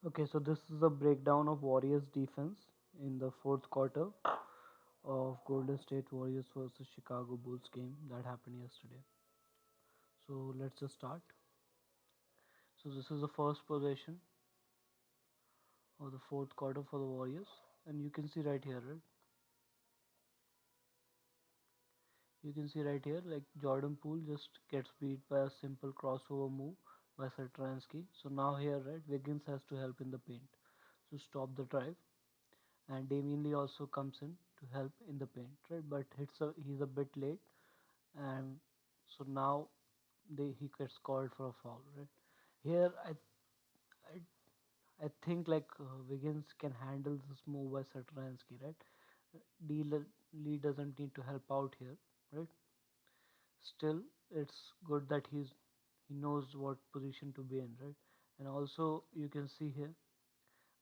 Okay, so this is a breakdown of Warriors defense in the fourth quarter of Golden State Warriors versus Chicago Bulls game that happened yesterday. So let's just start. So this is the first possession of the fourth quarter for the Warriors, and you can see right here, right? You can see right here, like Jordan Poole just gets beat by a simple crossover move by Satoransky. So now here, right, Wiggins has to help in the paint to stop the drive, and Damian Lee also comes in to help in the paint, right? But he's a bit late, and so now he gets called for a foul, right? Here I think like Wiggins can handle this move by Satoransky, right? Lee doesn't need to help out here, right? Still, it's good that he knows what position to be in, right? And also you can see here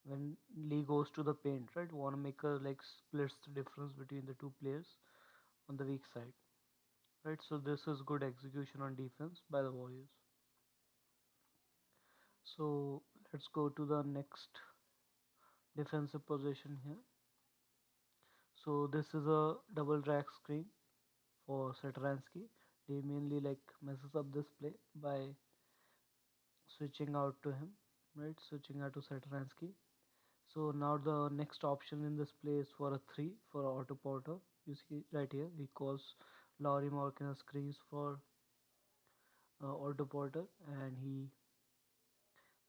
when Lee goes to the paint, right? Wanamaker like splits the difference between the two players on the weak side, right? So this is good execution on defense by the Warriors. So let's go to the next defensive position here. So this is a double drag screen for Satoransky. They mainly like messes up this play by switching out to him, right? Switching out to Satoransky. So now the next option in this play is for a three for Otto Porter. You see right here, he calls Laurie Markkanen screens for Otto Porter, and he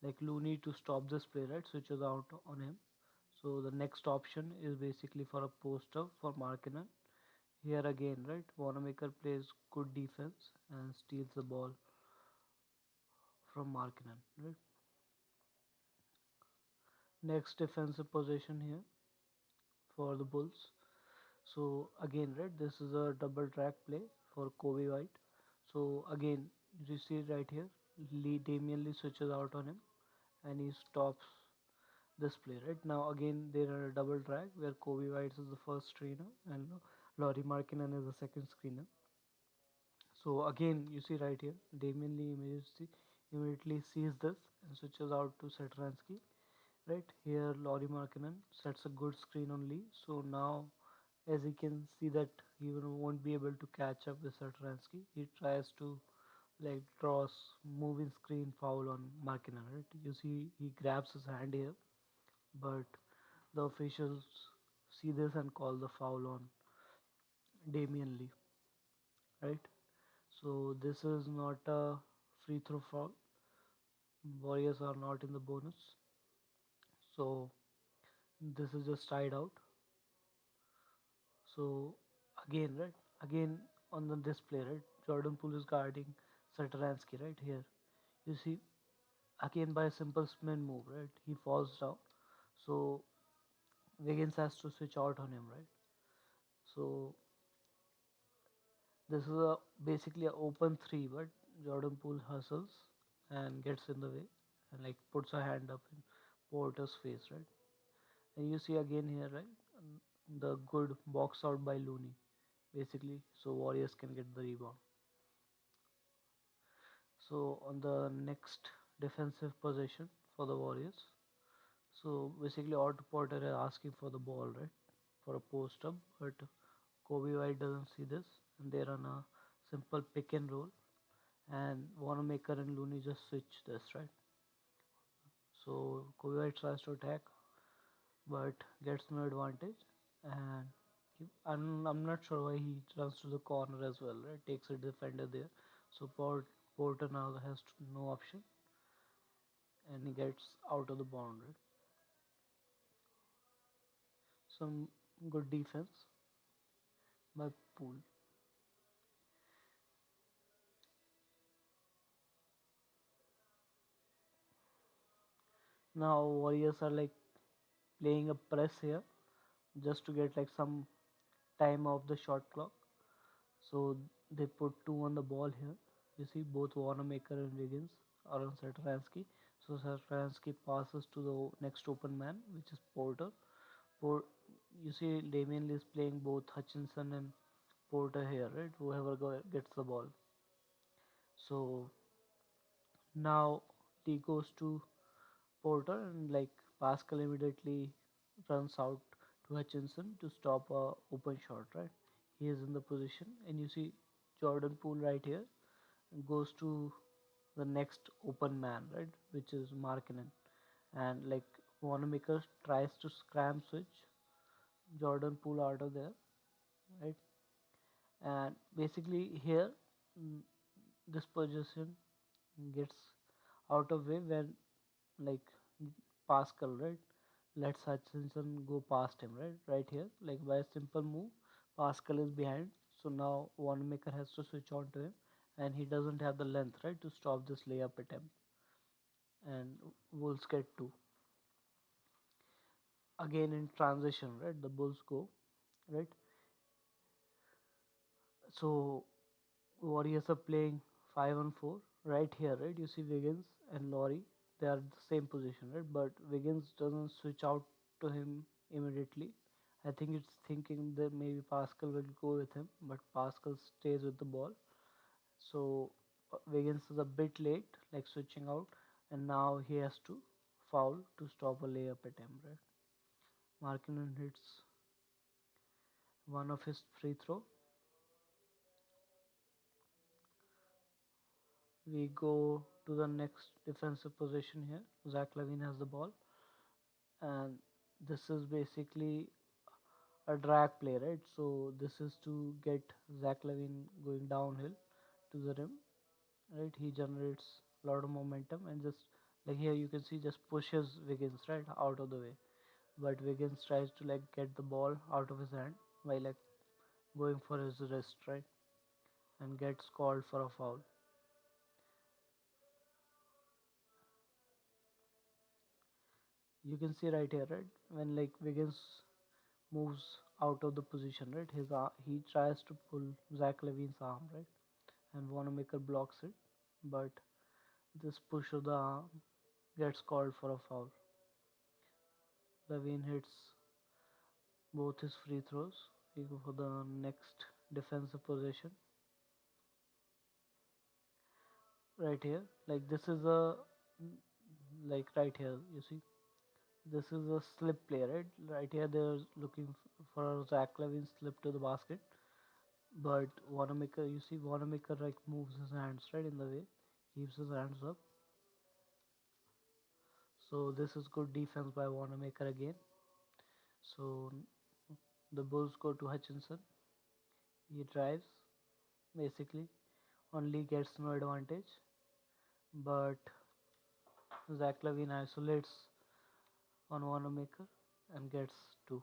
like Looney to stop this play, right? Switches out on him. So the next option is basically for a post up for Markkanen. Here again, right? Wanamaker plays good defense and steals the ball from Markkanen, right? Next defensive position here for the Bulls. So again, right, this is a double track play for Kobe White. So again, you see right here, Damian Lee switches out on him and he stops this play. Right now, again, there are a double track where Kobe White is the first screener and Laurie Markkinen is the second screener. So again, you see right here, Damian Lee immediately sees this and switches out to Satoransky. Right here, Laurie Markkinen sets a good screen on Lee. So now, as you can see that he won't be able to catch up with Satoransky. He tries to like draws moving screen foul on Markkinen. Right, you see he grabs his hand here, but the officials see this and call the foul on Damian Lee. Right, so this is not a free throw foul. Warriors are not in the bonus. So this is just tied out. So again, right? Again on the display, right? Jordan Poole is guarding Satoransky, right here. You see, again by a simple spin move, right? He falls down. So Wiggins has to switch out on him, right? So this is a basically an open three, but Jordan Poole hustles and gets in the way and like puts a hand up in Porter's face, right? And you see again here, right? The good box out by Looney, basically, so Warriors can get the rebound. So on the next defensive possession for the Warriors, so basically Otto Porter is asking for the ball, right, for a post up, but Kobe White doesn't see this, and they run a simple pick and roll, and Wanamaker and Looney just switch this, right. So Kobe White tries to attack, but gets no advantage, and I'm not sure why he runs to the corner as well, right? Takes a defender there, so Porter now has no option, and he gets out of the boundary. Some good defense by Poole. Now Warriors are like playing a press here just to get like some time off the shot clock. So they put two on the ball here. You see both Wanamaker and Wiggins are on Satoransky. So Satoransky passes to the next open man, which is Porter. You see Damian Lee is playing both Hutchinson and Porter here, right? Whoever gets the ball. So now Lee goes to Porter, and like Pascal immediately runs out to Hutchinson to stop a open shot, right? He is in the position, and you see Jordan Poole right here goes to the next open man, right, which is Markkinen, and like Wanamaker tries to scram switch Jordan Poole out of there, right, and basically here mm, this position gets out of way when like Pascal, right, lets Hutchinson go past him, right here, like by a simple move, Pascal is behind, so now Wanamaker has to switch on to him, and he doesn't have the length, right, to stop this layup attempt, and Wolves get two. Again in transition, right, the Bulls go, right, so Warriors are playing 5-on-4 right here, right? You see Wiggins and Laurie, they are the same position, right? But Wiggins doesn't switch out to him immediately. I think it's thinking that maybe Pascal will go with him, but Pascal stays with the ball. So Wiggins is a bit late, like switching out, and now he has to foul to stop a layup attempt, right? Markkinen hits one of his free throw. We go to the next defensive position here. Zach Levine has the ball, and this is basically a drag play, right? So this is to get Zach Levine going downhill to the rim, right? He generates a lot of momentum and just like here you can see just pushes Wiggins right out of the way. But Wiggins tries to like get the ball out of his hand by like going for his wrist, right? And gets called for a foul. You can see right here, right? When like Wiggins moves out of the position, right? He tries to pull Zach Levine's arm, right? And Wanamaker blocks it, but this push of the arm gets called for a foul. Levine hits both his free throws. We go for the next defensive possession right here. Like this is a like right here. You see, this is a slip play, right? Right here, they're looking for Zach Levine slip to the basket, but Wanamaker, you see, Wanamaker like moves his hands right in the way, keeps his hands up. So this is good defense by Wanamaker again. So the Bulls go to Hutchinson. He drives, basically, only gets no advantage, but Zach Levine isolates on Wanamaker and gets two.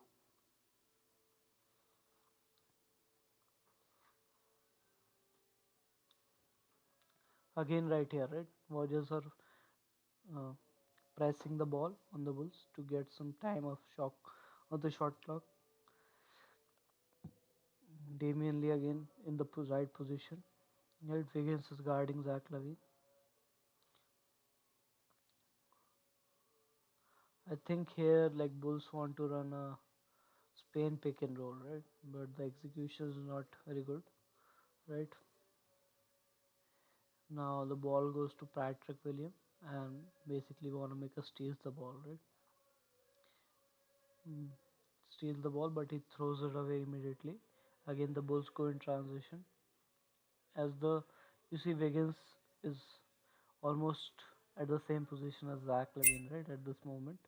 Again, right here, right? Warriors are uh, pressing the ball on the Bulls to get some time of shock on the shot clock. Damian Lee again in the right position. Yet Wiggins is guarding Zach Levine. I think here like Bulls want to run a Spain pick and roll, right? But the execution is not very good, right? Now the ball goes to Patrick William and basically Wanamaker steals the ball, right? Mm. Steals the ball, but he throws it away immediately. Again, the Bulls go in transition. As the you see Wiggins is almost at the same position as Zach Levine, right? At this moment,